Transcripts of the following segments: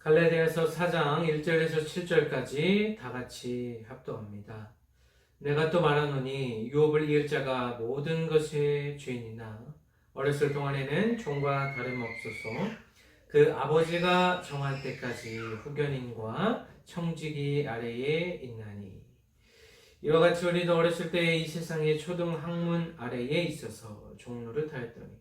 갈라디아서 4장 1절에서 7절까지 다 같이 합독합니다. 내가 또 말하노니 유업을 이을 자가 모든 것의 주인이나 어렸을 동안에는 종과 다름없어서 그 아버지가 정한 때까지 후견인과 청지기 아래에 있나니 이와 같이 우리도 어렸을 때에 이 세상의 초등 학문 아래에 있어서 종로를 하였더니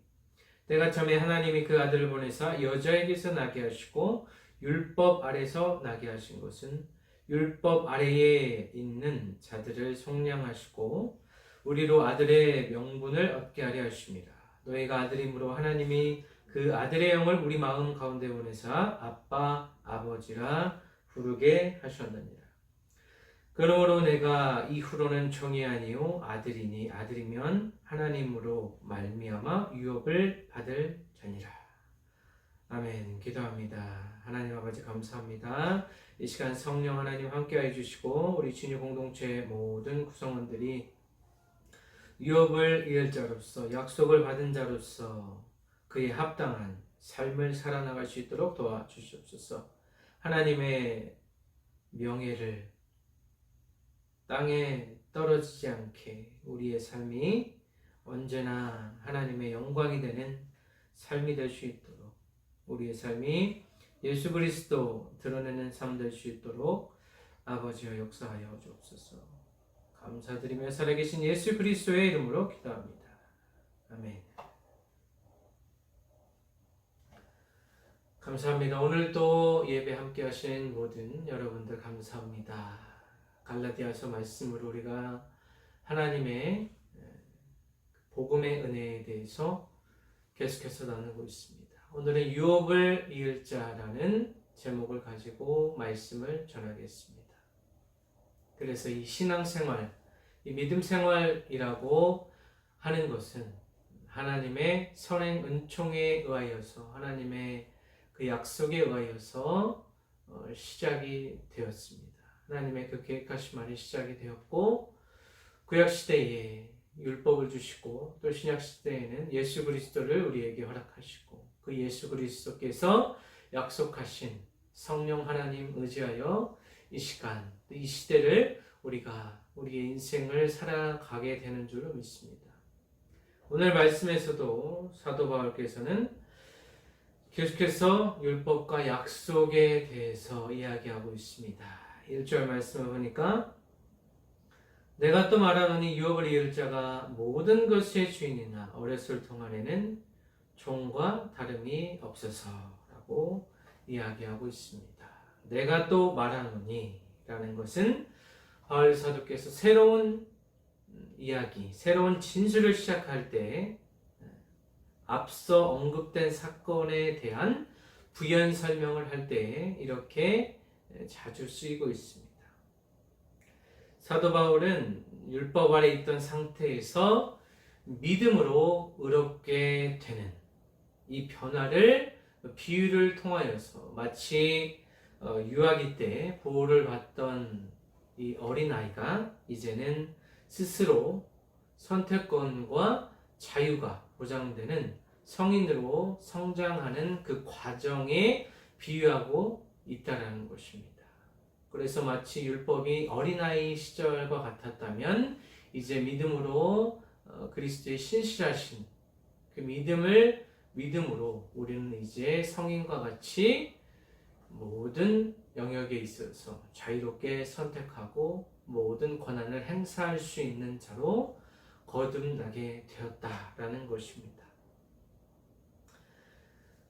때가 참에 하나님이 그 아들을 보내사 여자에게서 나게 하시고 율법 아래서 나게 하신 것은 율법 아래에 있는 자들을 속량하시고 우리로 아들의 명분을 얻게 하려 하십니다. 너희가 아들이므로 하나님이 그 아들의 영을 우리 마음 가운데 보내사 아빠 아버지라 부르게 하셨느니라. 그러므로 내가 이후로는 종이 아니요 아들이니 아들이면 하나님으로 말미암아 유업을 받을 자니라. 아멘. 기도합니다. 하나님 아버지 감사합니다. 이 시간 성령 하나님 함께해 주시고 우리 진유 공동체 모든 구성원들이 유업을 이을 자로서 약속을 받은 자로서 그에 합당한 삶을 살아나갈 수 있도록 도와주시옵소서. 하나님의 명예를 땅에 떨어지지 않게 우리의 삶이 언제나 하나님의 영광이 되는 삶이 될 수 있도록 우리의 삶이 예수 그리스도 드러내는 삶 될 수 있도록 아버지여 역사하여 주옵소서. 감사드리며 살아계신 예수 그리스도의 이름으로 기도합니다. 아멘. 감사합니다. 오늘 또 예배 함께 하신 모든 여러분들 감사합니다. 갈라디아서 말씀으로 우리가 하나님의 복음의 은혜에 대해서 계속해서 나누고 있습니다. 오늘은 유업을 이을 자라는 제목을 가지고 말씀을 전하겠습니다. 그래서 이 신앙생활, 이 믿음생활이라고 하는 것은 하나님의 선행 은총에 의하여서 하나님의 그 약속에 의하여서 시작이 되었습니다. 하나님의 그 계획하신 말이 시작이 되었고 구약시대에 율법을 주시고 또 신약시대에는 예수 그리스도를 우리에게 허락하시고 그 예수 그리스도께서 약속하신 성령 하나님 의지하여 이 시간, 이 시대를 우리가 우리의 인생을 살아가게 되는 줄로 믿습니다. 오늘 말씀에서도 사도 바울께서는 계속해서 율법과 약속에 대해서 이야기하고 있습니다. 1절 말씀을 보니까 내가 또 말하노니 유업을 이을 자가 모든 것의 주인이나 어렸을 동안에는 종과 다름이 없어서라고 이야기하고 있습니다. 내가 또 말하노니 라는 것은 바울 사도께서 새로운 이야기, 새로운 진술을 시작할 때 앞서 언급된 사건에 대한 부연 설명을 할 때 이렇게 자주 쓰이고 있습니다. 사도 바울은 율법 아래 있던 상태에서 믿음으로 의롭게 되는 이 변화를 비유를 통하여서 마치 유아기 때 보호를 받던 이 어린아이가 이제는 스스로 선택권과 자유가 보장되는 성인으로 성장하는 그 과정에 비유하고 있다는 것입니다. 그래서 마치 율법이 어린아이 시절과 같았다면 이제 믿음으로 그리스도의 신실하신 그 믿음으로 우리는 이제 성인과 같이 모든 영역에 있어서 자유롭게 선택하고 모든 권한을 행사할 수 있는 자로 거듭나게 되었다라는 것입니다.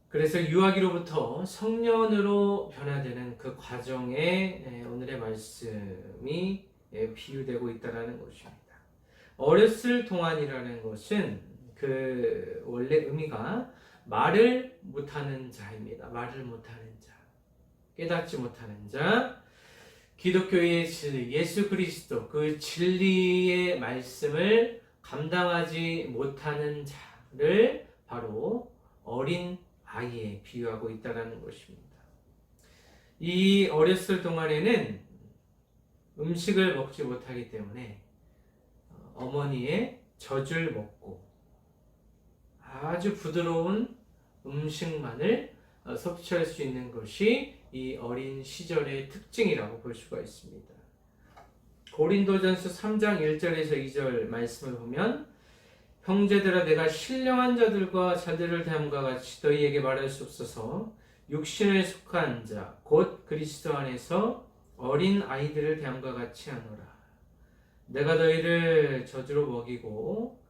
그래서 유아기로부터 성년으로 변화되는 그 과정에 오늘의 말씀이 비유되고 있다는 것입니다. 어렸을 동안이라는 것은 그 원래 의미가 말을 못하는 자입니다. 말을 못하는 자, 깨닫지 못하는 자, 기독교의 진리, 예수 그리스도 그 진리의 말씀을 감당하지 못하는 자를 바로 어린 아이에 비유하고 있다는 것입니다. 이 어렸을 동안에는 음식을 먹지 못하기 때문에 어머니의 젖을 먹고 아주 부드러운 음식만을 섭취할 수 있는 것이 이 어린 시절의 특징이라고 볼 수가 있습니다. 고린도전서 3장 1절에서 2절 말씀을 보면 형제들아 내가 신령한 자들과 자들을 대함과 같이 너희에게 말할 수 없어서 육신에 속한 자 곧 그리스도 안에서 어린 아이들을 대함과 같이 하노라. 내가 너희를 젖으로 먹이고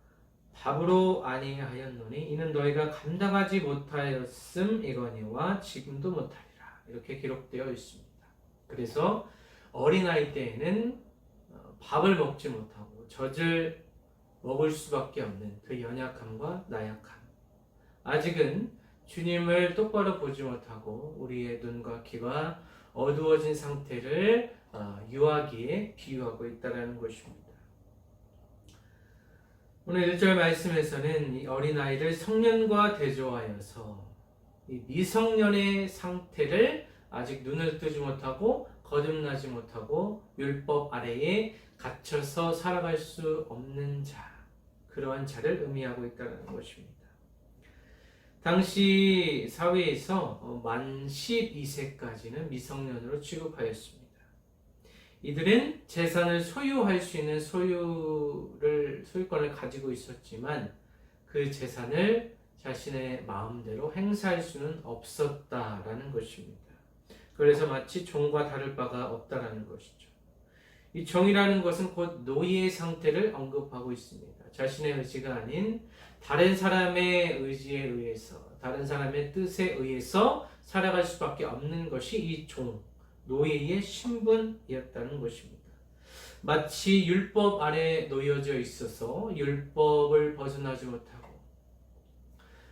밥으로 아니하였노니 이는 너희가 감당하지 못하였음이거니와 지금도 못하리라. 이렇게 기록되어 있습니다. 그래서 어린아이 때에는 밥을 먹지 못하고 젖을 먹을 수밖에 없는 그 연약함과 나약함, 아직은 주님을 똑바로 보지 못하고 우리의 눈과 귀가 어두워진 상태를 유아기에 비유하고 있다는 것입니다. 오늘 1절 말씀에서는 이 어린아이를 성년과 대조하여서 이 미성년의 상태를 아직 눈을 뜨지 못하고 거듭나지 못하고 율법 아래에 갇혀서 살아갈 수 없는 자, 그러한 자를 의미하고 있다는 것입니다. 당시 사회에서 만 12세까지는 미성년으로 취급하였습니다. 이들은 재산을 소유할 수 있는 소유권을 가지고 있었지만 그 재산을 자신의 마음대로 행사할 수는 없었다라는 것입니다. 그래서 마치 종과 다를 바가 없다라는 것이죠. 이 종이라는 것은 곧 노예의 상태를 언급하고 있습니다. 자신의 의지가 아닌 다른 사람의 의지에 의해서, 다른 사람의 뜻에 의해서 살아갈 수밖에 없는 것이 이 종, 노예의 신분이었다는 것입니다. 마치 율법 아래 놓여져 있어서 율법을 벗어나지 못하고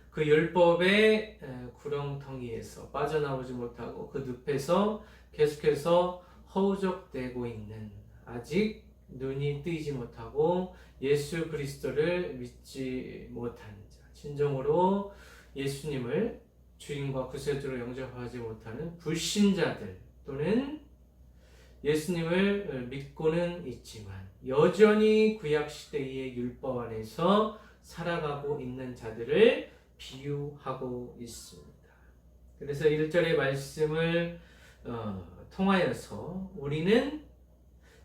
그 율법의 구렁텅이에서 빠져나오지 못하고 그 늪에서 계속해서 허우적대고 있는, 아직 눈이 뜨이지 못하고 예수 그리스도를 믿지 못하는 자, 진정으로 예수님을 주인과 구세주로 영접하지 못하는 불신자들, 또는 예수님을 믿고는 있지만 여전히 구약시대의 율법 안에서 살아가고 있는 자들을 비유하고 있습니다. 그래서 1절의 말씀을 통하여서 우리는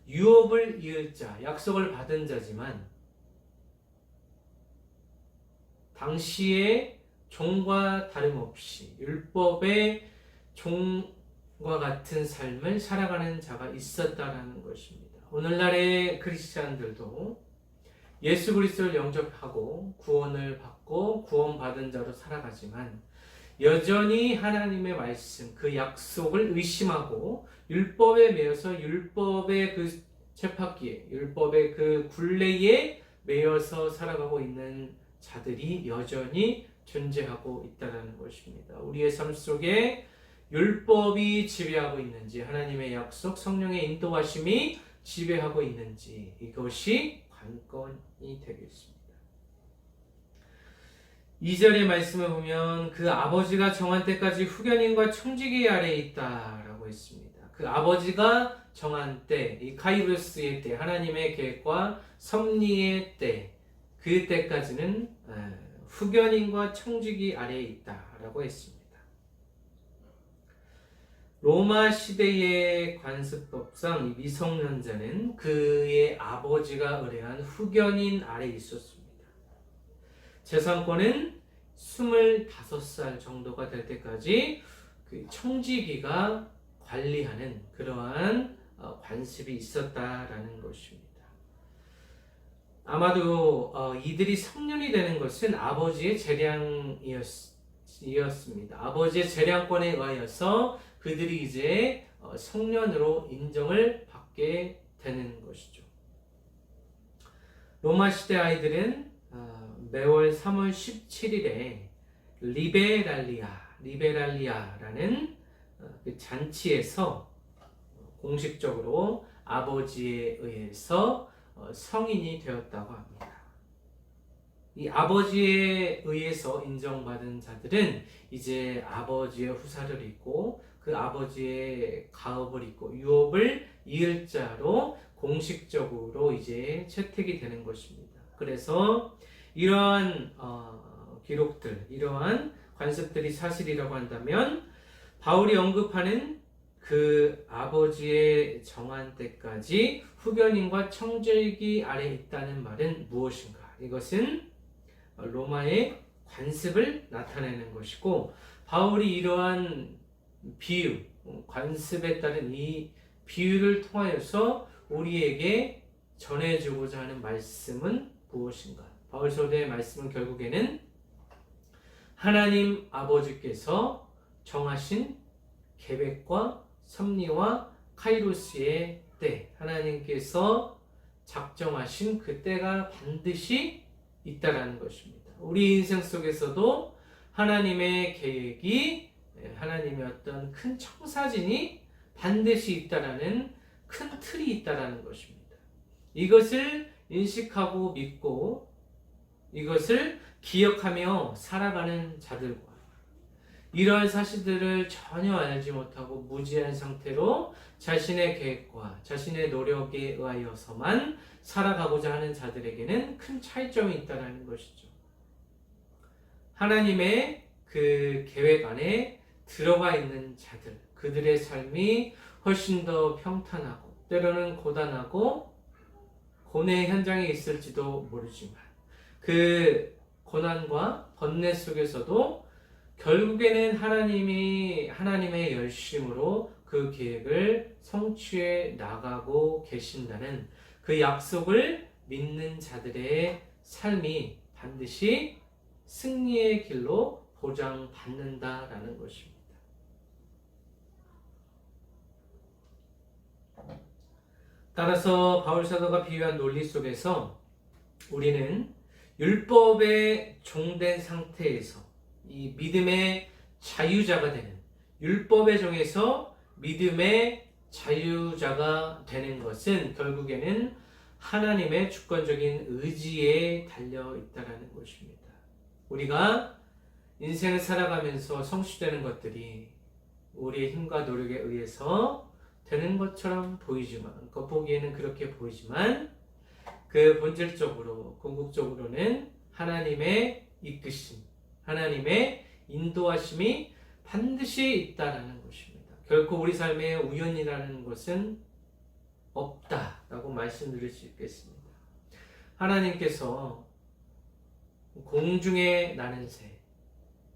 유업을 이을 자, 약속을 받은 자지만 당시의 종과 다름없이 율법의 종과 같은 삶을 살아가는 자가 있었다는 것입니다. 오늘날의 크리스찬들도 예수 그리스도를 영접하고 구원을 받고 구원받은 자로 살아가지만 여전히 하나님의 말씀, 그 약속을 의심하고 율법에 매여서 율법의 그 쳇바퀴에, 율법의 그 굴레에 매여서 살아가고 있는 자들이 여전히 존재하고 있다는 것입니다. 우리의 삶 속에 율법이 지배하고 있는지, 하나님의 약속, 성령의 인도하심이 지배하고 있는지, 이것이 관건이 되겠습니다. 2절의 말씀을 보면 그 아버지가 정한 때까지 후견인과 청지기 아래에 있다라고 했습니다. 그 아버지가 정한 때, 이 카이로스의 때, 하나님의 계획과 섭리의 때, 그 때까지는 후견인과 청지기 아래에 있다라고 했습니다. 로마 시대의 관습법상 미성년자는 그의 아버지가 의뢰한 후견인 아래에 있었습니다. 재산권은 25살 정도가 될 때까지 그 청지기가 관리하는 그러한 관습이 있었다라는 것입니다. 아마도 이들이 성년이 되는 것은 아버지의 재량이었습니다. 아버지의 재량권에 의하여서 그들이 이제 성년으로 인정을 받게 되는 것이죠. 로마 시대 아이들은 매월 3월 17일에 리베랄리아라는 그 잔치에서 공식적으로 아버지에 의해서 성인이 되었다고 합니다. 이 아버지에 의해서 인정받은 자들은 이제 아버지의 후사를 잇고 그 아버지의 가업을 잇고 유업을 이을 자로 공식적으로 이제 채택이 되는 것입니다. 그래서 이러한 기록들, 이러한 관습들이 사실이라고 한다면 바울이 언급하는 그 아버지의 정한 때까지 후견인과 청절기 아래 있다는 말은 무엇인가? 이것은 로마의 관습을 나타내는 것이고, 바울이 이러한 비유, 관습에 따른 이 비유를 통하여서 우리에게 전해주고자 하는 말씀은 무엇인가? 바울 사도의 말씀은 결국에는 하나님 아버지께서 정하신 계획과 섭리와 카이로스의 때, 하나님께서 작정하신 그 때가 반드시 있다라는 것입니다. 우리 인생 속에서도 하나님의 계획이, 하나님의 어떤 큰 청사진이 반드시 있다라는 큰 틀이 있다라는 것입니다. 이것을 인식하고 믿고 이것을 기억하며 살아가는 자들과, 이러한 사실들을 전혀 알지 못하고 무지한 상태로 자신의 계획과 자신의 노력에 의하여서만 살아가고자 하는 자들에게는 큰 차이점이 있다는 것이죠. 하나님의 그 계획 안에 들어가 있는 자들, 그들의 삶이 훨씬 더 평탄하고 때로는 고단하고 고뇌의 현장에 있을지도 모르지만, 그 고난과 번뇌 속에서도 결국에는 하나님의 열심으로 그 계획을 성취해 나가고 계신다는 그 약속을 믿는 자들의 삶이 반드시 승리의 길로 보장받는다라는 것입니다. 따라서 바울 사도가 비유한 논리 속에서 우리는 율법에 종된 상태에서 이 믿음의 자유자가 되는, 율법의 종에서 믿음의 자유자가 되는 것은 결국에는 하나님의 주권적인 의지에 달려 있다는 것입니다. 우리가 인생을 살아가면서 성취되는 것들이 우리의 힘과 노력에 의해서 되는 것처럼 보이지만, 겉보기에는 그렇게 보이지만, 그 본질적으로, 궁극적으로는 하나님의 이끄심, 하나님의 인도하심이 반드시 있다라는 것입니다. 결코 우리 삶에 우연이라는 것은 없다라고 말씀드릴 수 있겠습니다. 하나님께서 공중에 나는 새,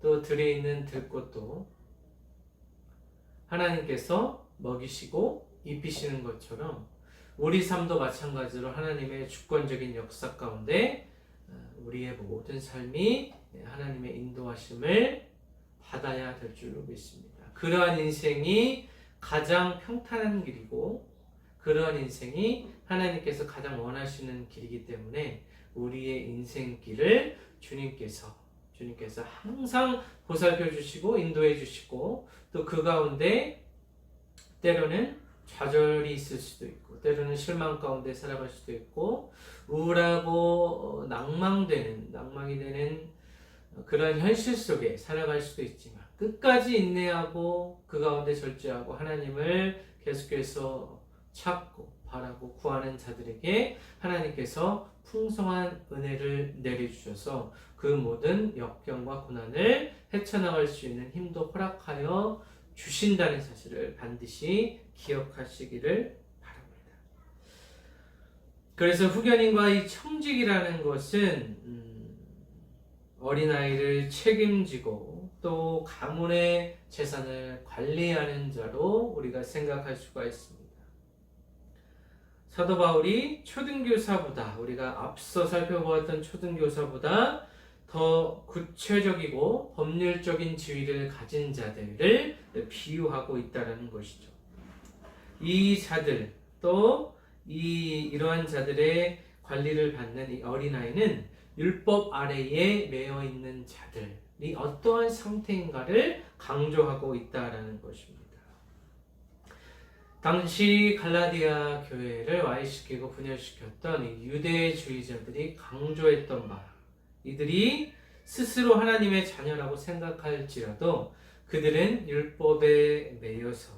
또 들에 있는 들꽃도 하나님께서 먹이시고 입히시는 것처럼 우리 삶도 마찬가지로 하나님의 주권적인 역사 가운데 우리의 모든 삶이 하나님의 인도하심을 받아야 될 줄로 믿습니다. 그러한 인생이 가장 평탄한 길이고, 그러한 인생이 하나님께서 가장 원하시는 길이기 때문에 우리의 인생길을 주님께서 항상 보살펴 주시고 인도해 주시고, 또 그 가운데 때로는 좌절이 있을 수도 있고, 때로는 실망 가운데 살아갈 수도 있고, 우울하고 낭망이 되는 그런 현실 속에 살아갈 수도 있지만, 끝까지 인내하고 그 가운데 절제하고 하나님을 계속해서 찾고 바라고 구하는 자들에게 하나님께서 풍성한 은혜를 내려주셔서 그 모든 역경과 고난을 헤쳐나갈 수 있는 힘도 허락하여 주신다는 사실을 반드시 기억하시기를 바랍니다. 그래서 후견인과 이 청직이라는 것은 어린아이를 책임지고 또 가문의 재산을 관리하는 자로 우리가 생각할 수가 있습니다. 사도 바울이 초등교사보다, 우리가 앞서 살펴보았던 초등교사보다 더 구체적이고 법률적인 지위를 가진 자들을 비유하고 있다는 것이죠. 이 자들, 또 이러한 자들의 관리를 받는 이 어린아이는 율법 아래에 매여 있는 자들이 어떠한 상태인가를 강조하고 있다는 것입니다. 당시 갈라디아 교회를 와해시키고 분열시켰던 이 유대주의자들이 강조했던 바, 이들이 스스로 하나님의 자녀라고 생각할지라도 그들은 율법에 매여서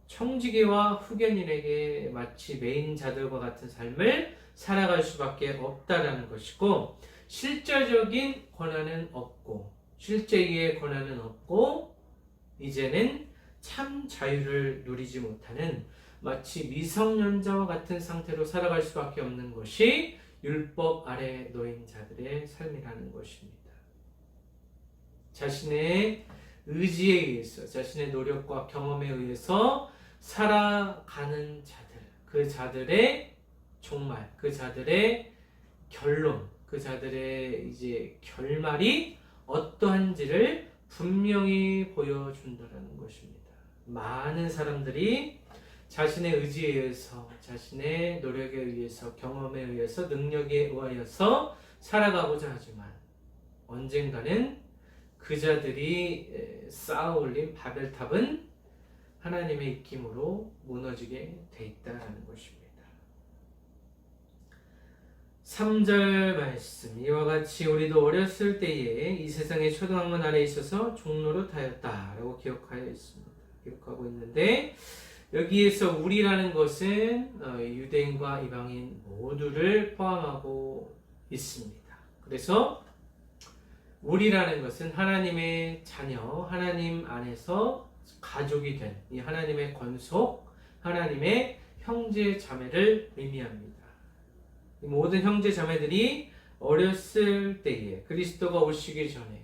청지기와 후견인에게 마치 매인 자들과 같은 삶을 살아갈 수밖에 없다라는 것이고, 실제적인 권한은 없고 실제의 권한은 없고, 이제는 참 자유를 누리지 못하는 마치 미성년자와 같은 상태로 살아갈 수밖에 없는 것이 율법 아래 놓인 자들의 삶이라는 것입니다. 자신의 의지에 의해서, 자신의 노력과 경험에 의해서 살아가는 자들, 그 자들의 종말, 그 자들의 결론, 그 자들의 이제 결말이 어떠한지를 분명히 보여준다는 것입니다. 많은 사람들이 자신의 의지에 의해서, 자신의 노력에 의해서, 경험에 의해서, 능력에 의하여서 살아가고자 하지만 언젠가는 그 자들이 쌓아올린 바벨탑은 하나님의 입김으로 무너지게 돼 있다는 것입니다. 3절 말씀, 이와 같이 우리도 어렸을 때에 이 세상의 초등학문 아래 있어서 종노릇하였다라고 기록하고 있는데, 여기에서 우리라는 것은 유대인과 이방인 모두를 포함하고 있습니다. 그래서 우리라는 것은 하나님의 자녀, 하나님 안에서 가족이 된 이 하나님의 권속, 하나님의 형제 자매를 의미합니다. 이 모든 형제 자매들이 어렸을 때에, 그리스도가 오시기 전에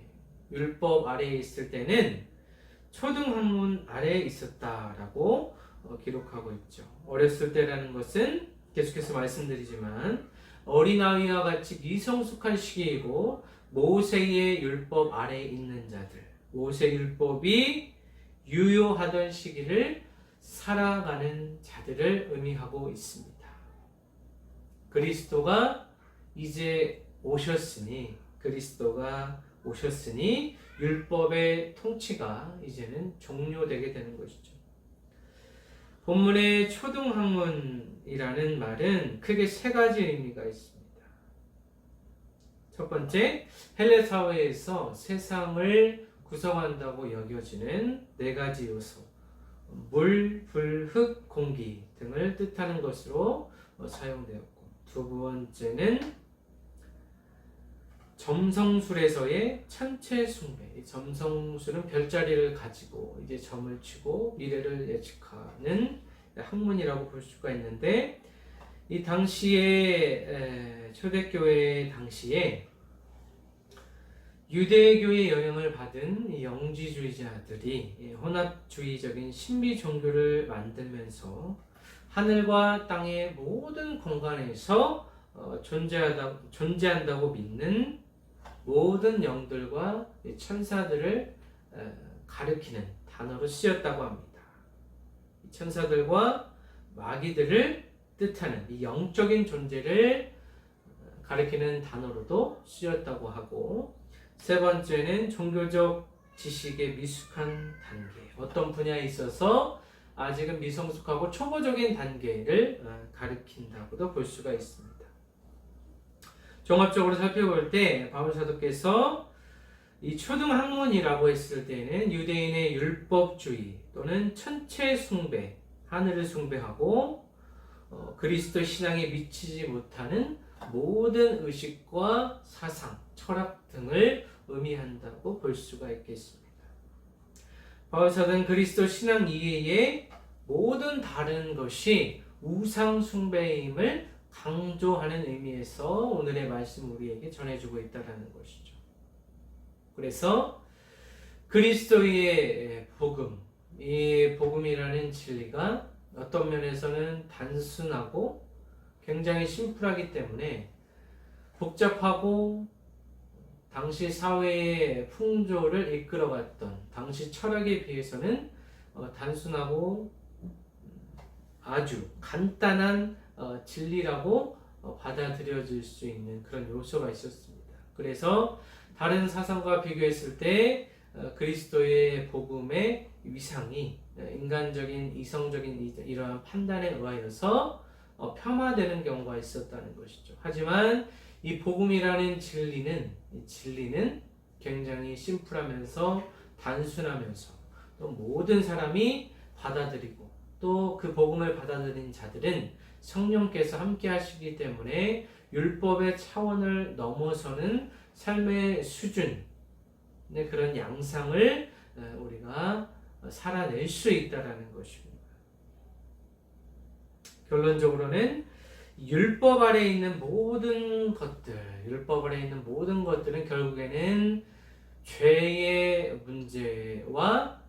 율법 아래에 있을 때는 초등학문 아래에 있었다라고 기록하고 있죠. 어렸을 때라는 것은 계속해서 말씀드리지만 어린아이와 같이 미성숙한 시기이고 모세의 율법 아래에 있는 자들, 모세 율법이 유효하던 시기를 살아가는 자들을 의미하고 있습니다. 그리스도가 오셨으니 율법의 통치가 이제는 종료되게 되는 것이죠. 본문의 초등학문이라는 말은 크게 세 가지 의미가 있습니다. 첫 번째, 헬레 사회에서 세상을 구성한다고 여겨지는 네 가지 요소, 물, 불, 흙, 공기 등을 뜻하는 것으로 사용되었고, 두 번째는 점성술에서의 천체 숭배. 이 점성술은 별자리를 가지고 이제 점을 치고 미래를 예측하는 학문이라고 볼 수가 있는데, 이 당시에 초대교회 당시에 유대교의 영향을 받은 영지주의자들이 혼합주의적인 신비 종교를 만들면서 하늘과 땅의 모든 공간에서 존재한다고 믿는 모든 영들과 천사들을 가리키는 단어로 쓰였다고 합니다. 천사들과 마귀들을 뜻하는 이 영적인 존재를 가리키는 단어로도 쓰였다고 하고, 세 번째는 종교적 지식의 미숙한 단계, 어떤 분야에 있어서 아직은 미성숙하고 초보적인 단계를 가리킨다고도 볼 수가 있습니다. 종합적으로 살펴볼 때 바울 사도께서 이 초등학문이라고 했을 때는 유대인의 율법주의 또는 천체 숭배, 하늘을 숭배하고 그리스도 신앙에 미치지 못하는 모든 의식과 사상, 철학 등을 의미한다고 볼 수가 있겠습니다. 바울 사도는 그리스도 신앙 이외의 모든 다른 것이 우상 숭배임을 강조하는 의미에서 오늘의 말씀 우리에게 전해주고 있다는 것이죠. 그래서 그리스도의 복음, 이 복음이라는 진리가 어떤 면에서는 단순하고 굉장히 심플하기 때문에 복잡하고 당시 사회의 풍조를 이끌어갔던 당시 철학에 비해서는 단순하고 아주 간단한 진리라고 받아들여질 수 있는 그런 요소가 있었습니다. 그래서 다른 사상과 비교했을 때 그리스도의 복음의 위상이 인간적인 이성적인 이러한 판단에 의하여서 폄하되는 경우가 있었다는 것이죠. 하지만 이 복음이라는 진리는 굉장히 심플하면서 단순하면서 또 모든 사람이 받아들이고 또 그 복음을 받아들인 자들은 성령께서 함께 하시기 때문에 율법의 차원을 넘어서는 삶의 수준의 그런 양상을 우리가 살아낼 수 있다라는 것입니다. 결론적으로는 율법 아래에 있는 모든 것들은 결국에는 죄의 문제와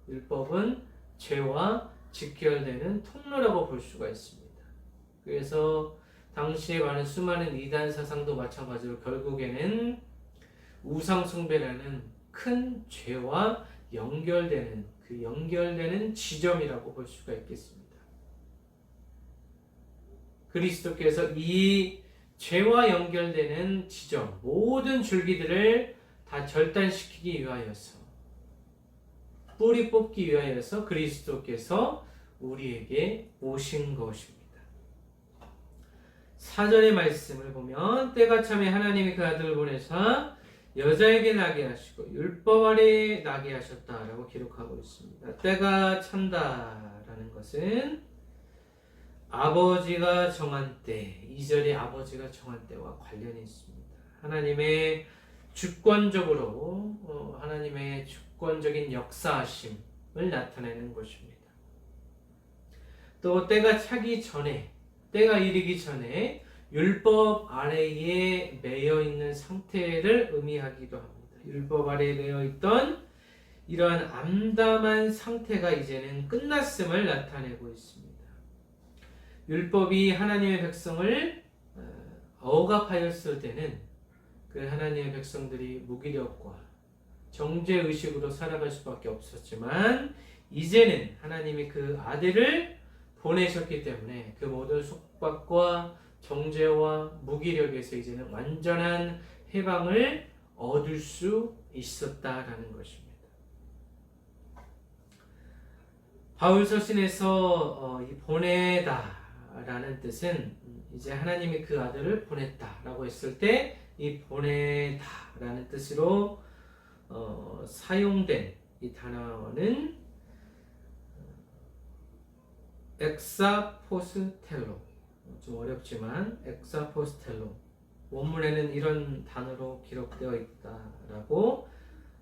율법은 죄와 직결되는 통로라고 볼 수가 있습니다. 그래서 당시에 많은 수많은 이단 사상도 마찬가지로 결국에는 우상 숭배라는 큰 죄와 연결되는 지점이라고 볼 수가 있겠습니다. 그리스도께서 이 죄와 연결되는 지점, 모든 줄기들을 다 절단시키기 위하여서, 뿌리 뽑기 위하여서 그리스도께서 우리에게 오신 것입니다. 4절의 말씀을 보면 때가 참에 하나님이 그 아들을 보내사 여자에게 나게 하시고 율법 아래에 나게 하셨다라고 기록하고 있습니다. 때가 찬다라는 것은 아버지가 정한 때, 2절의 아버지가 정한 때와 관련이 있습니다. 하나님의 주권적인 역사하심을 나타내는 것입니다. 또 때가 이르기 전에 율법 아래에 매여 있는 상태를 의미하기도 합니다. 율법 아래에 매여 있던 이러한 암담한 상태가 이제는 끝났음을 나타내고 있습니다. 율법이 하나님의 백성을 억압하였을 때는 그 하나님의 백성들이 무기력과 정죄의식으로 살아갈 수밖에 없었지만 이제는 하나님이 그 아들을 보내셨기 때문에 그 모든 속박과 정죄와 무기력에서 이제는 완전한 해방을 얻을 수 있었다라는 것입니다. 바울 서신에서 이 보내다라는 뜻은 이제 하나님이 그 아들을 보냈다라고 했을 때 이 보내다라는 뜻으로 사용된 이 단어는 엑사포스텔로, 좀 어렵지만 엑사포스텔로, 원문에는 이런 단어로 기록되어 있다라고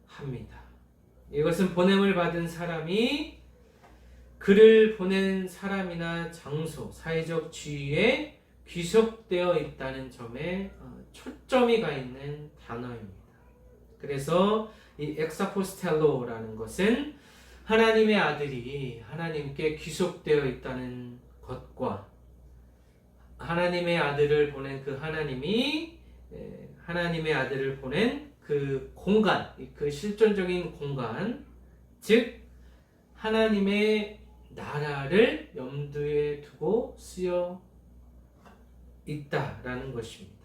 합니다. 이것은 보냄을 받은 사람이 그를 보낸 사람이나 장소, 사회적 지위에 귀속되어 있다는 점에 초점이 가 있는 단어입니다. 그래서 이 엑사포스텔로라는 것은 하나님의 아들이 하나님께 귀속되어 있다는 것과 하나님의 아들을 보낸 그 하나님의 아들을 보낸 그 공간, 그 실존적인 공간, 즉 하나님의 나라를 염두에 두고 쓰여 있다라는 것입니다.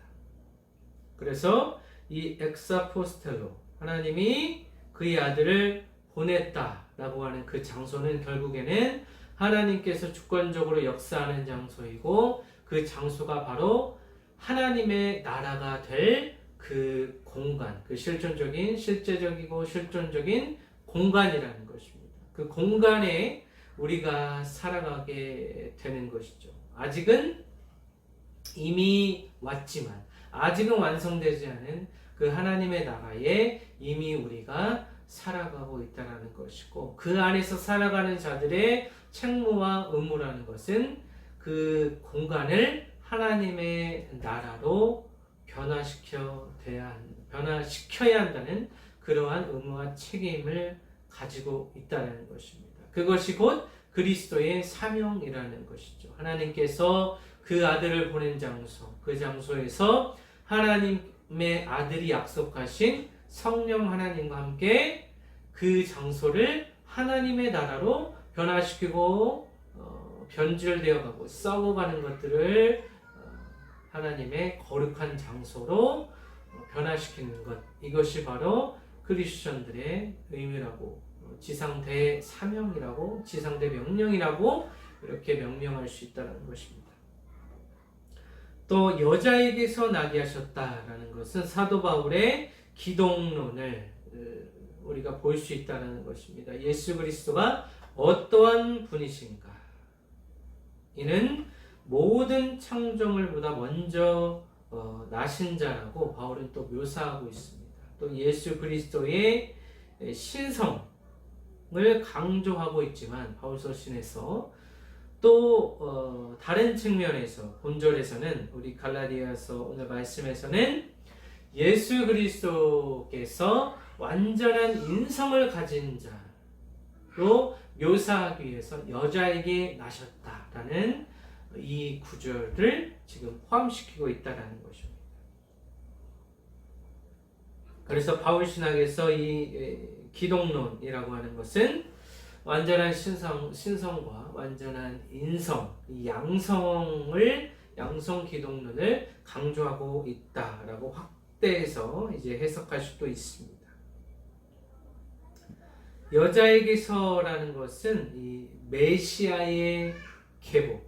그래서 이 엑사포스텔로, 하나님이 그의 아들을 보냈다라고 하는 그 장소는 결국에는 하나님께서 주권적으로 역사하는 장소이고 그 장소가 바로 하나님의 나라가 될 그 공간, 그 실제적이고 실존적인 공간이라는 것입니다. 그 공간에 우리가 살아가게 되는 것이죠. 아직은 이미 왔지만 아직은 완성되지 않은 그 하나님의 나라에 이미 우리가 살아가고 있다는 것이고, 그 안에서 살아가는 자들의 책무와 의무라는 것은 그 공간을 하나님의 나라로 변화시켜야 한다는 그러한 의무와 책임을 가지고 있다는 것입니다. 그것이 곧 그리스도의 사명이라는 것이죠. 하나님께서 그 아들을 보낸 장소, 그 장소에서 하나님의 아들이 약속하신 성령 하나님과 함께 그 장소를 하나님의 나라로 변화시키고 변질되어 가고 썩어가는 것들을 하나님의 거룩한 장소로 변화시키는 것, 이것이 바로 크리스천들의 의미라고, 지상대 사명이라고, 지상대 명령이라고 이렇게 명명할 수 있다는 것입니다. 또 여자에게서 나게 하셨다라는 것은 사도 바울의 기독론을 우리가 볼 수 있다는 것입니다. 예수 그리스도가 어떠한 분이신가? 이는 모든 창조물보다 먼저 나신 자라고 바울은 또 묘사하고 있습니다. 또 예수 그리스도의 신성, 강조하고 있지만 바울서신에서 또 다른 측면에서 본절에서는 우리 갈라디아서 오늘 말씀에서는 예수 그리스도께서 완전한 인성을 가진 자로 묘사하기 위해서 여자에게 나셨다라는 이 구절을 지금 포함시키고 있다라는 것입니다. 그래서 바울 신학에서 이 기독론이라고 하는 것은 완전한 신성과 완전한 인성, 이 양성 기독론을 강조하고 있다라고 확대해서 이제 해석할 수도 있습니다. 여자에게서라는 것은 이 메시아의 계보,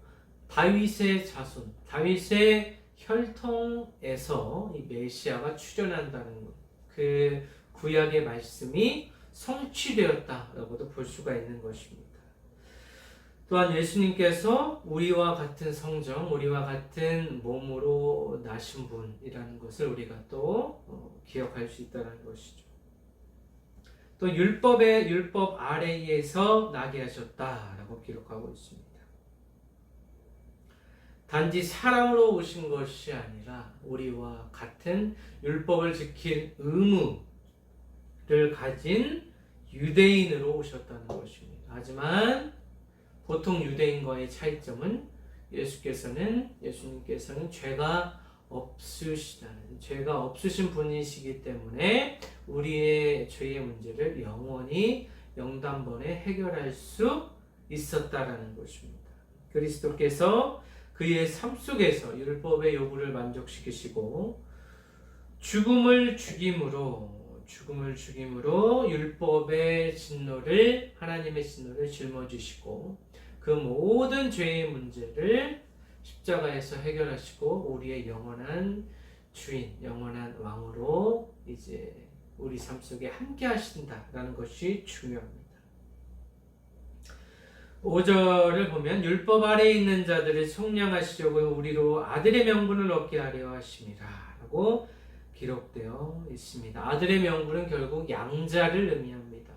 다윗의 자손, 다윗의 혈통에서 이 메시아가 출현한다는 것, 그 구약의 말씀이 성취되었다라고도 볼 수가 있는 것입니다. 또한 예수님께서 우리와 같은 성정, 우리와 같은 몸으로 나신 분이라는 것을 우리가 또 기억할 수 있다는 것이죠. 또 율법 아래에서 나게 하셨다라고 기록하고 있습니다. 단지 사람으로 오신 것이 아니라 우리와 같은 율법을 지킬 의무를 가진 유대인으로 오셨다는 것입니다. 하지만 보통 유대인과의 차이점은 예수님께서는 죄가 없으신 분이시기 때문에 우리의 죄의 문제를 영원히 영단번에 해결할 수 있었다라는 것입니다. 그리스도께서 그의 삶 속에서 율법의 요구를 만족시키시고 죽음을 죽임으로 율법의 하나님의 진노를 짊어지시고 그 모든 죄의 문제를 십자가에서 해결하시고 우리의 영원한 주인, 영원한 왕으로 이제 우리 삶 속에 함께 하신다라는 것이 중요합니다. 5절을 보면 율법 아래에 있는 자들을 속량하시려고 우리로 아들의 명분을 얻게 하려 하심이라 라고 기록되어 있습니다. 아들의 명분은 결국 양자를 의미합니다.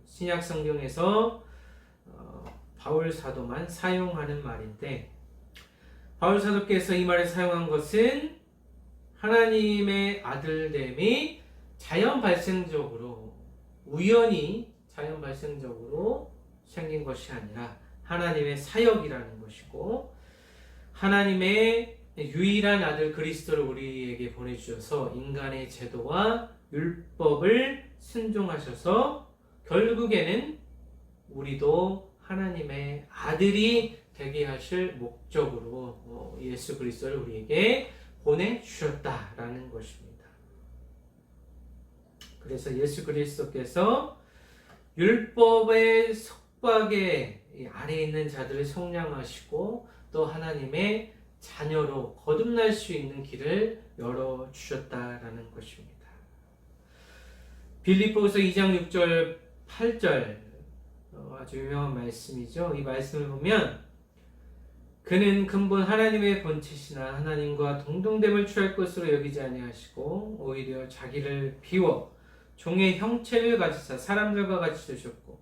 신약 성경에서 바울 사도만 사용하는 말인데 바울 사도께서 이 말을 사용한 것은 하나님의 아들됨이 우연히 자연 발생적으로 생긴 것이 아니라 하나님의 사역이라는 것이고 하나님의 유일한 아들 그리스도를 우리에게 보내주셔서 인간의 제도와 율법을 순종하셔서 결국에는 우리도 하나님의 아들이 되게 하실 목적으로 예수 그리스도를 우리에게 보내주셨다라는 것입니다. 그래서 예수 그리스도께서 율법의 속박에 아래에 있는 자들을 속량하시고 또 하나님의 자녀로 거듭날 수 있는 길을 열어주셨다라는 것입니다. 빌립보서 2장 6절 8절 아주 유명한 말씀이죠. 이 말씀을 보면 그는 근본 하나님의 본체시나 하나님과 동등됨을 취할 것으로 여기지 아니하시고 오히려 자기를 비워 종의 형체를 가지사 사람들과 같이 되셨고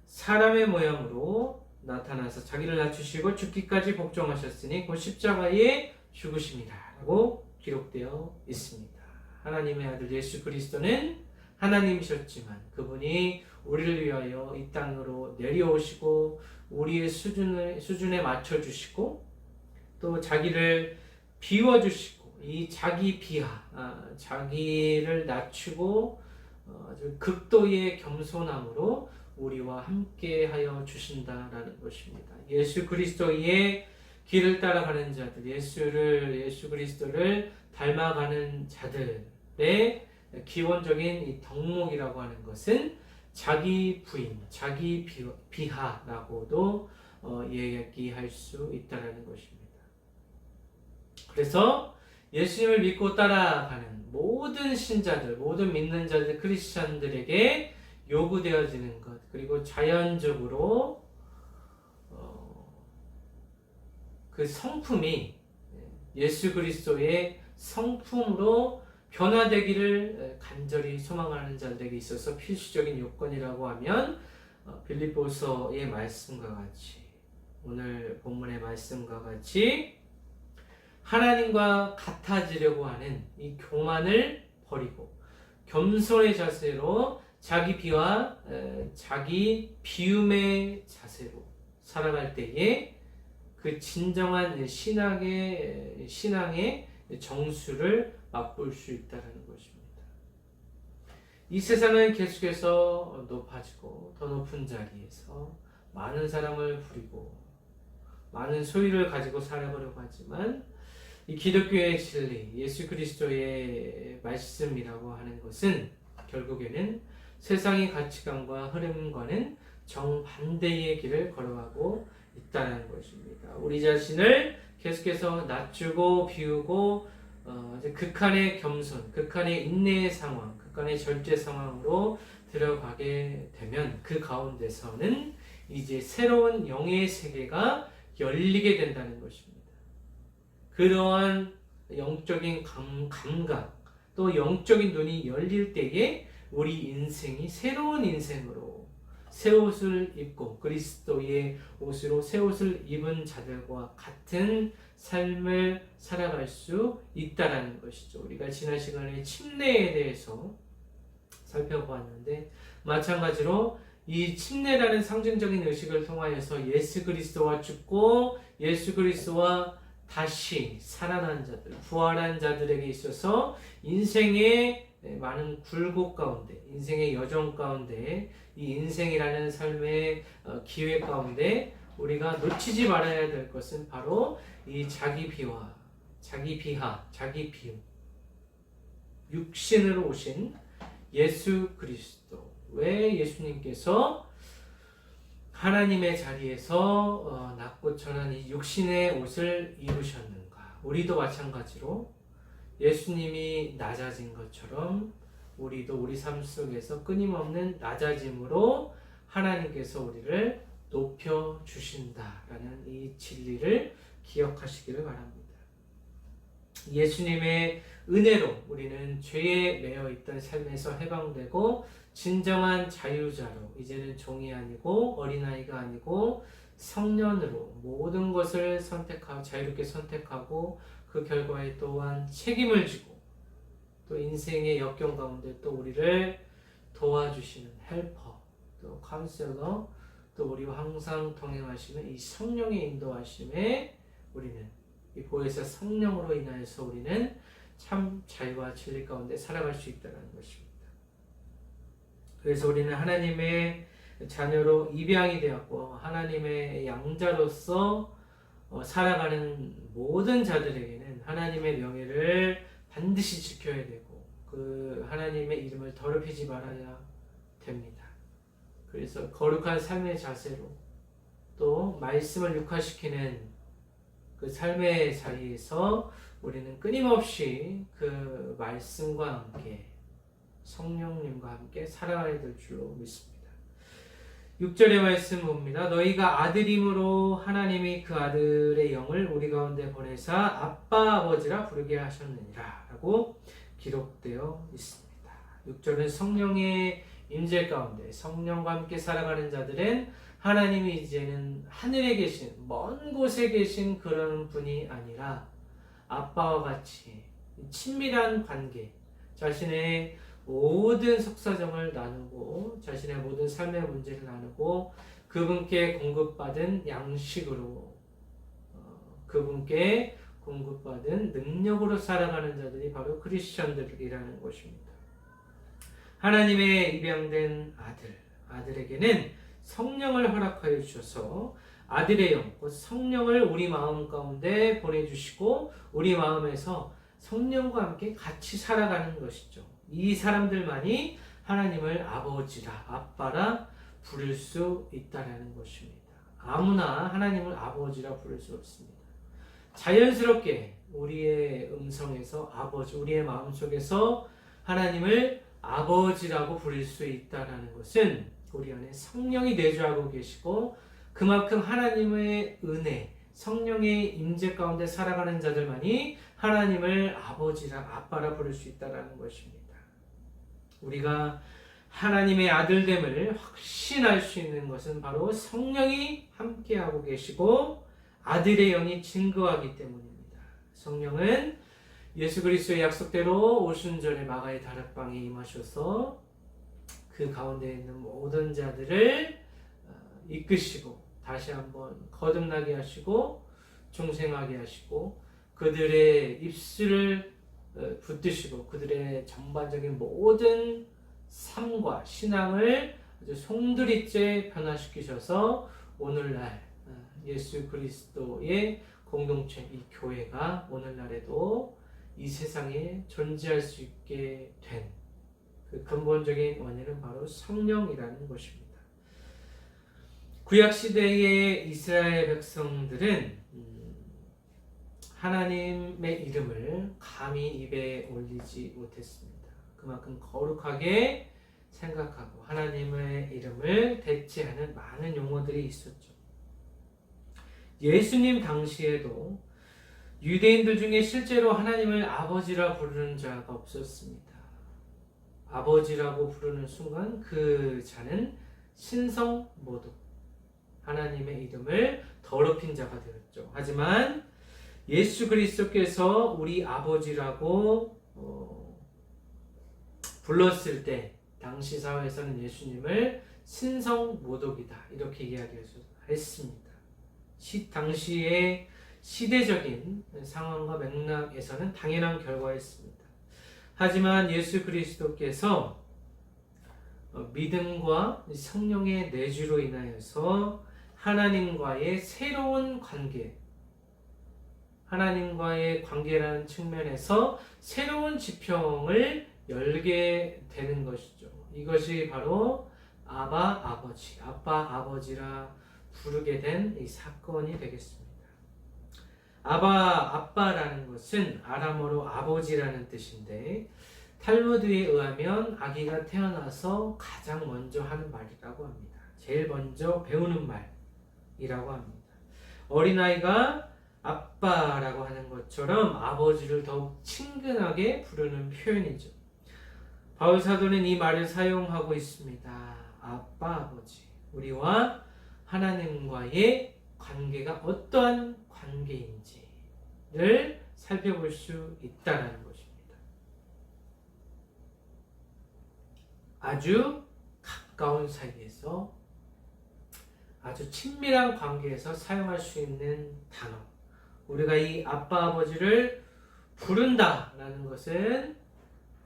사람의 모양으로 나타나서 자기를 낮추시고 죽기까지 복종하셨으니 곧 십자가에 죽으심이라 라고 기록되어 있습니다. 하나님의 아들 예수 그리스도는 하나님이셨지만 그분이 우리를 위하여 이 땅으로 내려오시고 우리의 수준에 맞춰주시고 또 자기를 비워주시고 이 자기를 낮추고 아주 극도의 겸손함으로 우리와 함께 하여 주신다라는 것입니다. 예수 그리스도의 길을 따라가는 자들, 예수 그리스도를 닮아가는 자들의 기본적인 이 덕목이라고 하는 것은 자기 부인, 자기 비하라고도 얘기할 수 있다는 것입니다. 그래서 예수님을 믿고 따라가는 모든 신자들, 모든 믿는 자들, 크리스찬들에게 요구되어지는 것, 그리고 자연적으로 그 성품이 예수 그리스도의 성품으로 변화되기를 간절히 소망하는 자들에게 있어서 필수적인 요건이라고 하면 빌립보서의 말씀과 같이, 오늘 본문의 말씀과 같이 하나님과 같아지려고 하는 이 교만을 버리고 겸손의 자세로 자기 비와 자기 비움의 자세로 살아갈 때에 그 진정한 신앙의 정수를 맛볼 수 있다는 것입니다. 이 세상은 계속해서 높아지고 더 높은 자리에서 많은 사람을 부리고 많은 소유를 가지고 살아가려고 하지만 이 기독교의 진리, 예수 그리스도의 말씀이라고 하는 것은 결국에는 세상의 가치관과 흐름과는 정반대의 길을 걸어가고 있다는 것입니다. 우리 자신을 계속해서 낮추고 비우고 극한의 겸손, 극한의 인내의 상황, 극한의 절제 상황으로 들어가게 되면 그 가운데서는 이제 새로운 영의 세계가 열리게 된다는 것입니다. 그러한 영적인 감각, 또 영적인 눈이 열릴 때에 우리 인생이 새로운 인생으로 새 옷을 입고 그리스도의 옷으로 새 옷을 입은 자들과 같은 삶을 살아갈 수 있다는 것이죠. 우리가 지난 시간에 침례에 대해서 살펴보았는데 마찬가지로 이 침례라는 상징적인 의식을 통하여서 예수 그리스도와 죽고 예수 그리스도와 다시 살아난 자들, 부활한 자들에게 있어서 인생의 많은 굴곡 가운데, 인생의 여정 가운데, 이 인생이라는 삶의 기회 가운데 우리가 놓치지 말아야 될 것은 바로 이 자기 비와, 자기 비하, 자기 비움, 육신으로 오신 예수 그리스도. 왜 예수님께서 하나님의 자리에서 낮고천한 이 육신의 옷을 입으셨는가? 우리도 마찬가지로 예수님이 낮아진 것처럼 우리도 우리 삶 속에서 끊임없는 낮아짐으로 하나님께서 우리를 높여주신다라는 이 진리를 기억하시기를 바랍니다. 예수님의 은혜로 우리는 죄에 매여 있던 삶에서 해방되고 진정한 자유자로 이제는 종이 아니고 어린아이가 아니고 성년으로 모든 것을 선택하고 자유롭게 선택하고 그 결과에 또한 책임을 지고 또 인생의 역경 가운데 또 우리를 도와주시는 헬퍼, 또 카운셀러, 또 우리와 항상 동행하시는 이 성령의 인도하심에 우리는 이 보혜사 성령으로 인하여서 우리는 참 자유와 진리 가운데 살아갈 수 있다는 것입니다. 그래서 우리는 하나님의 자녀로 입양이 되었고 하나님의 양자로서 살아가는 모든 자들에게는 하나님의 명예를 반드시 지켜야 되고 그 하나님의 이름을 더럽히지 말아야 됩니다. 그래서 거룩한 삶의 자세로 또 말씀을 육화시키는 그 삶의 자리에서 우리는 끊임없이 그 말씀과 함께 성령님과 함께 살아가야 될 줄로 믿습니다. 6절의 말씀 봅니다. 너희가 아들임으로 하나님이 그 아들의 영을 우리 가운데 보내사 아빠 아버지라 부르게 하셨느니라 라고 기록되어 있습니다. 6절은 성령의 임재 가운데 성령과 함께 살아가는 자들은 하나님이 이제는 하늘에 계신 먼 곳에 계신 그런 분이 아니라 아빠와 같이 친밀한 관계, 자신의 모든 속사정을 나누고 자신의 모든 삶의 문제를 나누고 그분께 공급받은 양식으로 그분께 공급받은 능력으로 살아가는 자들이 바로 크리스천들이라는 것입니다. 하나님의 입양된 아들에게는 성령을 허락하여 주셔서 아들의 영, 곧 성령을 우리 마음 가운데 보내주시고 우리 마음에서 성령과 함께 같이 살아가는 것이죠. 이 사람들만이 하나님을 아버지라, 아빠라 부를 수 있다는 것입니다. 아무나 하나님을 아버지라 부를 수 없습니다. 자연스럽게 우리의 음성에서 아버지, 우리의 마음속에서 하나님을 아버지라고 부를 수 있다는 것은 우리 안에 성령이 내주하고 계시고 그만큼 하나님의 은혜, 성령의 임재 가운데 살아가는 자들만이 하나님을 아버지라 아빠라 부를 수 있다는 것입니다. 우리가 하나님의 아들됨을 확신할 수 있는 것은 바로 성령이 함께하고 계시고 아들의 영이 증거하기 때문입니다. 성령은 예수 그리스도의 약속대로 오순절에 마가의 다락방에 임하셔서 그 가운데 있는 모든 자들을 이끄시고 다시 한번 거듭나게 하시고 중생하게 하시고 그들의 입술을 붙드시고 그들의 전반적인 모든 삶과 신앙을 아주 송두리째 변화시키셔서 오늘날 예수 그리스도의 공동체 이 교회가 오늘날에도 이 세상에 존재할 수 있게 된 그 근본적인 원인은 바로 성령이라는 것입니다. 구약 시대의 이스라엘 백성들은 하나님의 이름을 감히 입에 올리지 못했습니다. 그만큼 거룩하게 생각하고 하나님의 이름을 대체하는 많은 용어들이 있었죠. 예수님 당시에도 유대인들 중에 실제로 하나님을 아버지라 부르는 자가 없었습니다. 아버지라고 부르는 순간 그 자는 신성모독, 하나님의 이름을 더럽힌 자가 되었죠. 하지만 예수 그리스도께서 우리 아버지라고 불렀을 때 당시 사회에서는 예수님을 신성모독이다 이렇게 이야기했습니다. 당시의 시대적인 상황과 맥락에서는 당연한 결과였습니다. 하지만 예수 그리스도께서 믿음과 성령의 내주로 인하여서 하나님과의 새로운 관계, 하나님과의 관계라는 측면에서 새로운 지평을 열게 되는 것이죠. 이것이 바로 아바 아버지, 아빠 아버지라 부르게 된 이 사건이 되겠습니다. 아빠라는 것은 아람어로 아버지라는 뜻인데 탈무드에 의하면 아기가 태어나서 가장 먼저 하는 말이라고 합니다. 제일 먼저 배우는 말이라고 합니다. 어린아이가 아빠라고 하는 것처럼 아버지를 더욱 친근하게 부르는 표현이죠. 바울 사도는 이 말을 사용하고 있습니다. 아빠, 아버지. 우리와 하나님과의 관계가 어떠한 관계인지를 살펴볼 수 있다는 것입니다. 아주 가까운 사이에서 아주 친밀한 관계에서 사용할 수 있는 단어. 우리가 이 아빠 아버지를 부른다라는 것은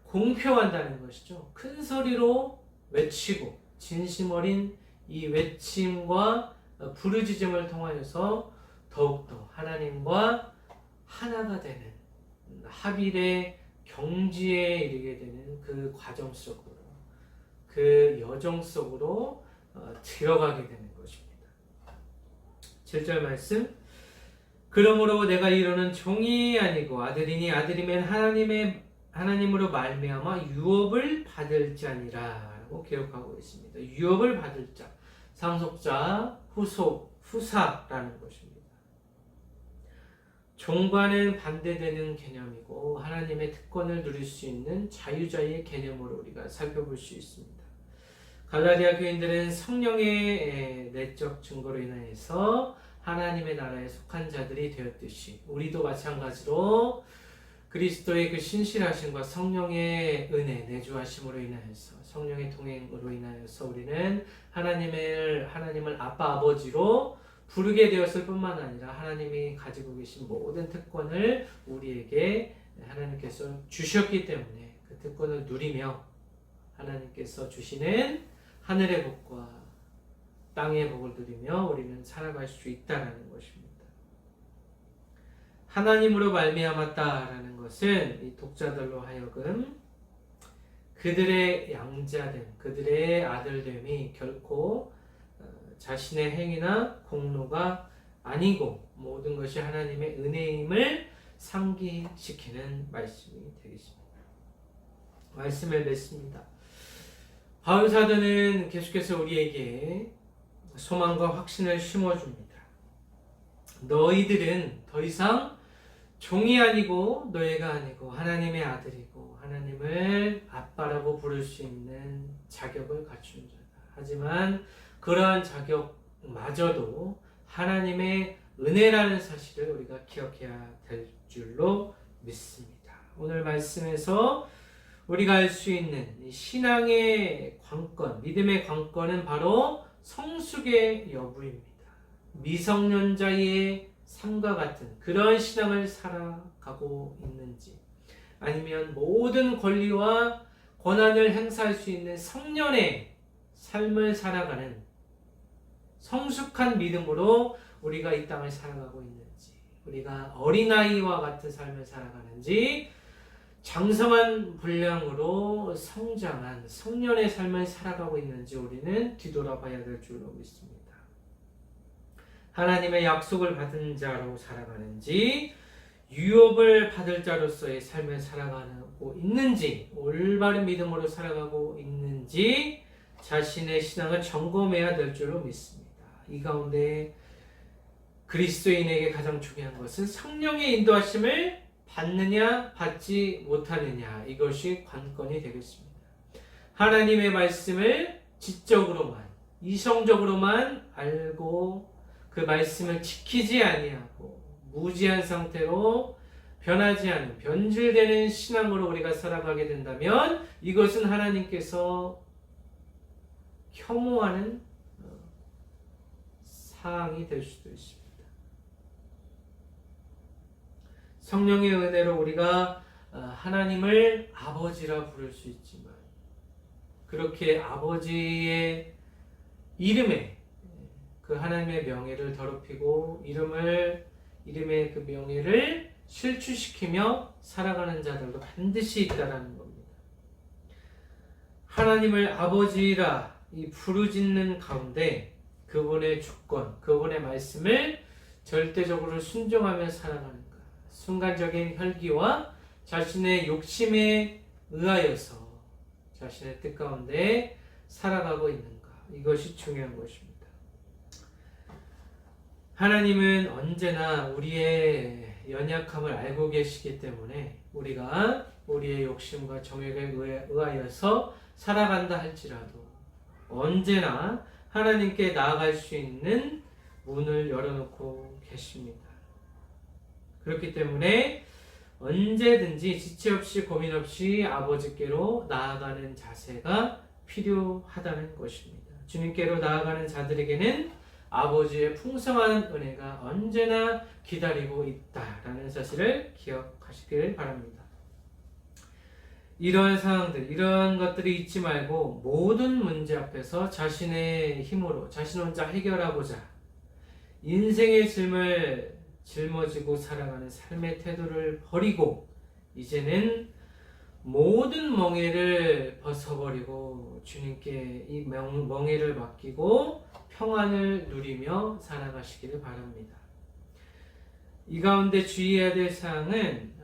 공표한다는 것이죠. 큰 소리로 외치고 진심 어린 이 외침과 부르짖음을 통하여서 더욱더 하나님과 하나가 되는 합일의 경지에 이르게 되는 그 과정 속으로 그 여정 속으로 들어가게 되는 것입니다. 7절 말씀 그러므로 내가 이르는 종이 아니고 아들이니 아들이면 하나님으로 말미암아 유업을 받을 자니라 라고 기록하고 있습니다. 유업을 받을 자, 상속자, 후사라는 것입니다. 종과는 반대되는 개념이고 하나님의 특권을 누릴 수 있는 자유자의 개념으로 우리가 살펴볼 수 있습니다. 갈라디아 교인들은 성령의 내적 증거로 인하여서 하나님의 나라에 속한 자들이 되었듯이 우리도 마찬가지로 그리스도의 그 신실하심과 성령의 은혜, 내주하심으로 인하여서 성령의 동행으로 인하여서 우리는 하나님을 아빠 아버지로 부르게 되었을 뿐만 아니라 하나님이 가지고 계신 모든 특권을 우리에게 하나님께서 주셨기 때문에 그 특권을 누리며 하나님께서 주시는 하늘의 복과 땅의 복을 누리며 우리는 살아갈 수 있다는 것입니다. 하나님으로 말미암았다라는 것은 이 독자들로 하여금 그들의 양자됨, 그들의 아들됨이 결코 자신의 행위나 공로가 아니고 모든 것이 하나님의 은혜임을 상기시키는 말씀이 되겠습니다. 말씀을 맺습니다. 바울 사도는 계속해서 우리에게 소망과 확신을 심어줍니다. 너희들은 더 이상 종이 아니고 노예가 아니고 하나님의 아들이고 하나님을 아빠라고 부를 수 있는 자격을 갖춘 자다. 하지만 그러한 자격마저도 하나님의 은혜라는 사실을 우리가 기억해야 될 줄로 믿습니다. 오늘 말씀에서 우리가 알 수 있는 신앙의 관건, 믿음의 관건은 바로 성숙의 여부입니다. 미성년자의 삶과 같은 그런 신앙을 살아가고 있는지, 아니면 모든 권리와 권한을 행사할 수 있는 성년의 삶을 살아가는 성숙한 믿음으로 우리가 이 땅을 살아가고 있는지, 우리가 어린아이와 같은 삶을 살아가는지, 장성한 분량으로 성장한 성년의 삶을 살아가고 있는지 우리는 뒤돌아봐야 될 줄로 믿습니다. 하나님의 약속을 받은 자로 살아가는지, 유업을 받을 자로서의 삶을 살아가고 있는지, 올바른 믿음으로 살아가고 있는지 자신의 신앙을 점검해야 될 줄로 믿습니다. 이 가운데 그리스도인에게 가장 중요한 것은 성령의 인도하심을 받느냐 받지 못하느냐, 이것이 관건이 되겠습니다. 하나님의 말씀을 지적으로만, 이성적으로만 알고 그 말씀을 지키지 아니하고 무지한 상태로 변하지 않은 변질되는 신앙으로 우리가 살아가게 된다면 이것은 하나님께서 혐오하는 사항이 될 수도 있습니다. 성령의 은혜로 우리가 하나님을 아버지라 부를 수 있지만, 그렇게 아버지의 이름에 그 하나님의 명예를 더럽히고 이름의 그 명예를 실추시키며 살아가는 자들도 반드시 있다라는 겁니다. 하나님을 아버지라 이 부르짖는 가운데 그분의 주권, 그분의 말씀을 절대적으로 순종하며 살아가는 것, 순간적인 혈기와 자신의 욕심에 의하여서 자신의 뜻 가운데 살아가고 있는가, 이것이 중요한 것입니다. 하나님은 언제나 우리의 연약함을 알고 계시기 때문에 우리가 우리의 욕심과 정욕에 의하여서 살아간다 할지라도 언제나 하나님께 나아갈 수 있는 문을 열어놓고 계십니다. 그렇기 때문에 언제든지 지체 없이 고민 없이 아버지께로 나아가는 자세가 필요하다는 것입니다. 주님께로 나아가는 자들에게는 아버지의 풍성한 은혜가 언제나 기다리고 있다라는 사실을 기억하시길 바랍니다. 이러한 상황들, 이러한 것들이 잊지 말고 모든 문제 앞에서 자신의 힘으로 자신 혼자 해결하고자 인생의 짐을 짊어지고 살아가는 삶의 태도를 버리고 이제는 모든 멍에를 벗어버리고 주님께 이 멍에를 맡기고 평안을 누리며 살아가시기를 바랍니다. 이 가운데 주의해야 될 사항은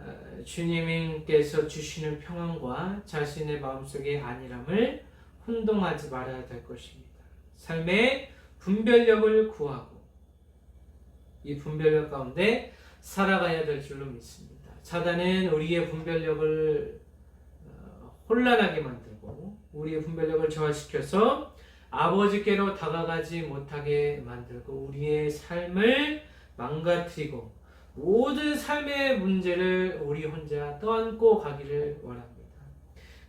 주님께서 주시는 평안과 자신의 마음속의 안일함을 혼동하지 말아야 될 것입니다. 삶의 분별력을 구하고 이 분별력 가운데 살아가야 될 줄로 믿습니다. 사단은 우리의 분별력을 혼란하게 만들고 우리의 분별력을 저하시켜서 아버지께로 다가가지 못하게 만들고 우리의 삶을 망가뜨리고 모든 삶의 문제를 우리 혼자 떠안고 가기를 원합니다.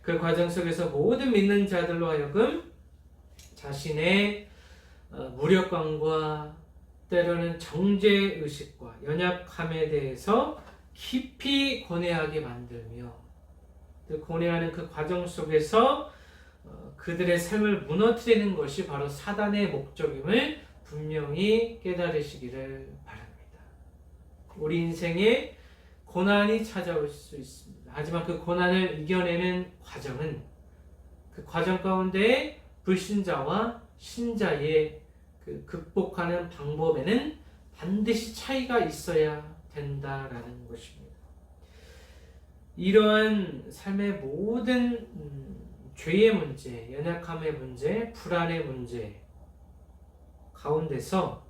그 과정 속에서 모든 믿는 자들로 하여금 자신의 무력감과 때로는 정죄의식과 연약함에 대해서 깊이 고뇌하게 만들며 고뇌하는 그 과정 속에서 그들의 삶을 무너뜨리는 것이 바로 사단의 목적임을 분명히 깨달으시기를 바랍니다. 우리 인생에 고난이 찾아올 수 있습니다. 하지만 그 고난을 이겨내는 과정은 그 과정 가운데 불신자와 신자의 그 극복하는 방법에는 반드시 차이가 있어야 된다라는 것입니다. 이러한 삶의 모든 죄의 문제, 연약함의 문제, 불안의 문제 가운데서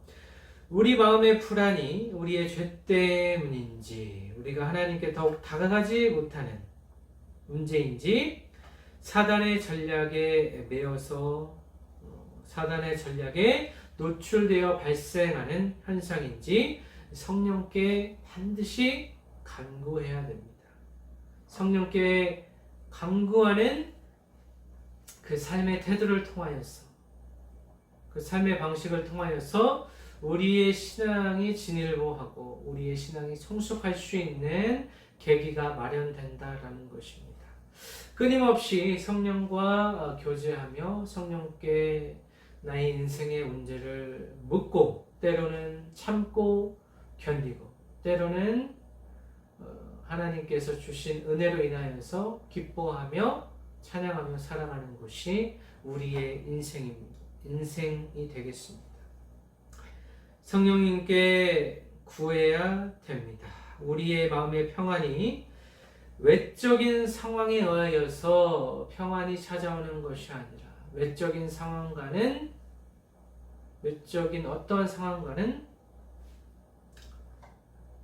우리 마음의 불안이 우리의 죄 때문인지, 우리가 하나님께 더욱 다가가지 못하는 문제인지, 사단의 전략에 매여서 사단의 전략에 노출되어 발생하는 현상인지 성령께 반드시 간구해야 됩니다. 성령께 간구하는 그 삶의 태도를 통하여서, 그 삶의 방식을 통하여서 우리의 신앙이 진일보하고 우리의 신앙이 성숙할 수 있는 계기가 마련된다라는 것입니다. 끊임없이 성령과 교제하며 성령께 나의 인생의 문제를 묻고, 때로는 참고 견디고, 때로는 하나님께서 주신 은혜로 인하여서 기뻐하며 찬양하며 살아가는 것이 우리의 인생이 되겠습니다. 성령님께 구해야 됩니다. 우리의 마음의 평안이 외적인 상황에 의하여서 평안이 찾아오는 것이 아니라, 외적인 어떠한 상황과는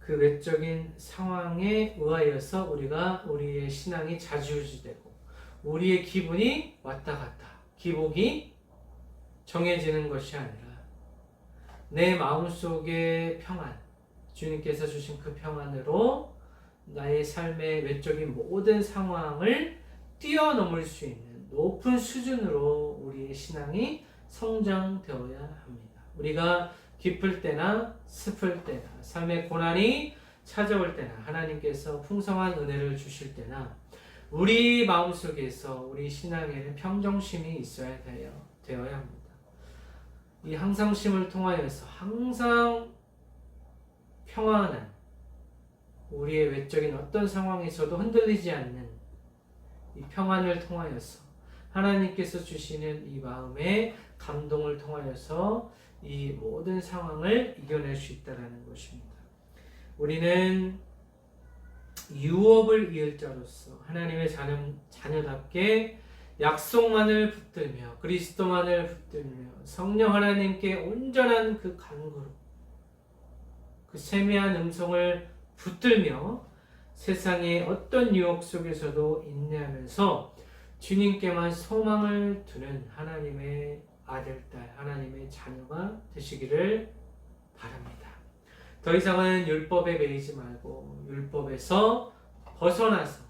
그 외적인 상황에 의하여서 우리의 신앙이 좌지우지되고 우리의 기분이 왔다 갔다, 기복이 정해지는 것이 아니라 내 마음속의 평안, 주님께서 주신 그 평안으로 나의 삶의 외적인 모든 상황을 뛰어넘을 수 있는 높은 수준으로 우리의 신앙이 성장되어야 합니다. 우리가 기쁠 때나 슬플 때나, 삶의 고난이 찾아올 때나, 하나님께서 풍성한 은혜를 주실 때나, 우리 마음속에서 우리 신앙에는 평정심이 있어야 되어야 합니다. 이 항상심을 통하여서 항상 평안한, 우리의 외적인 어떤 상황에서도 흔들리지 않는 이 평안을 통하여서, 하나님께서 주시는 이 마음의 감동을 통하여서 이 모든 상황을 이겨낼 수 있다는 것입니다. 우리는 유업을 이을 자로서 하나님의 자녀답게 약속만을 붙들며, 그리스도만을 붙들며, 성령 하나님께 온전한 그 간구로, 그 세미한 음성을 붙들며 세상의 어떤 유혹 속에서도 인내하면서 주님께만 소망을 두는 하나님의 아들, 딸, 하나님의 자녀가 되시기를 바랍니다. 더 이상은 율법에 매이지 말고 율법에서 벗어나서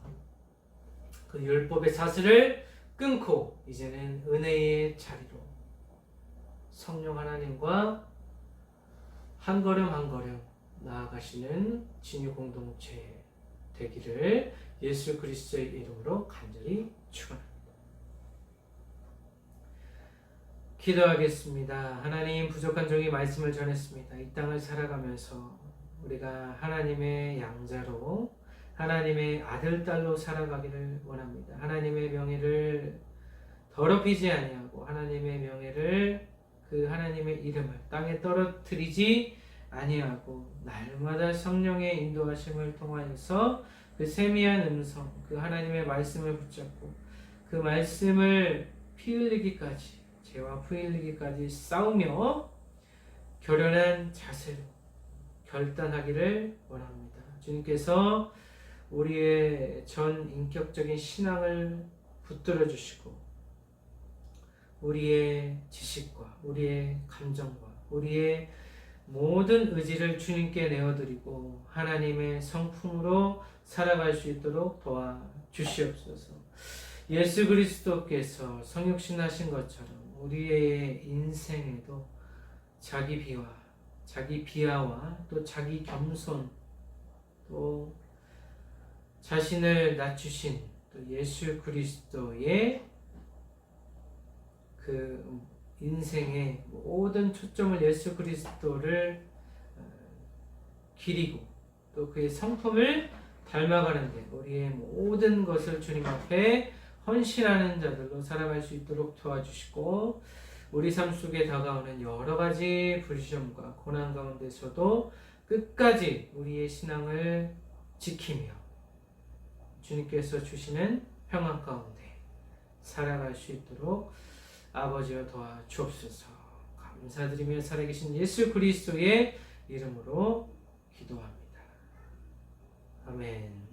그 율법의 사슬을 끊고 이제는 은혜의 자리로 성령 하나님과 한 걸음 한 걸음 나아가시는 진유 공동체 되기를 예수 그리스도의 이름으로 간절히 축원합니다. 기도하겠습니다. 하나님, 부족한 종이 말씀을 전했습니다. 이 땅을 살아가면서 우리가 하나님의 양자로, 하나님의 아들, 딸로 살아가기를 원합니다. 하나님의 명예를 더럽히지 아니하고 하나님의 명예를, 그 하나님의 이름을 땅에 떨어뜨리지 아니하고 날마다 성령의 인도하심을 통하여서 그 세미한 음성, 그 하나님의 말씀을 붙잡고 그 말씀을 피 흘리기까지, 죄와 피 흘리기까지 싸우며 결연한 자세로 결단하기를 원합니다. 주님께서 우리의 전 인격적인 신앙을 붙들어 주시고 우리의 지식과 우리의 감정과 우리의 모든 의지를 주님께 내어드리고 하나님의 성품으로 살아갈 수 있도록 도와주시옵소서. 예수 그리스도께서 성육신하신 것처럼 우리의 인생에도 자기 비하와 또 자기 겸손, 또 자신을 낮추신 또 예수 그리스도의 그 인생의 모든 초점을 예수 그리스도를 기리고 또 그의 성품을 닮아가는데 우리의 모든 것을 주님 앞에 헌신하는 자들로 살아갈 수 있도록 도와주시고, 우리 삶 속에 다가오는 여러 가지 불시험과 고난 가운데서도 끝까지 우리의 신앙을 지키며 주님께서 주시는 평안 가운데 살아갈 수 있도록 아버지여 도와주옵소서. 감사드리며 살아계신 예수 그리스도의 이름으로 기도합니다. 아멘.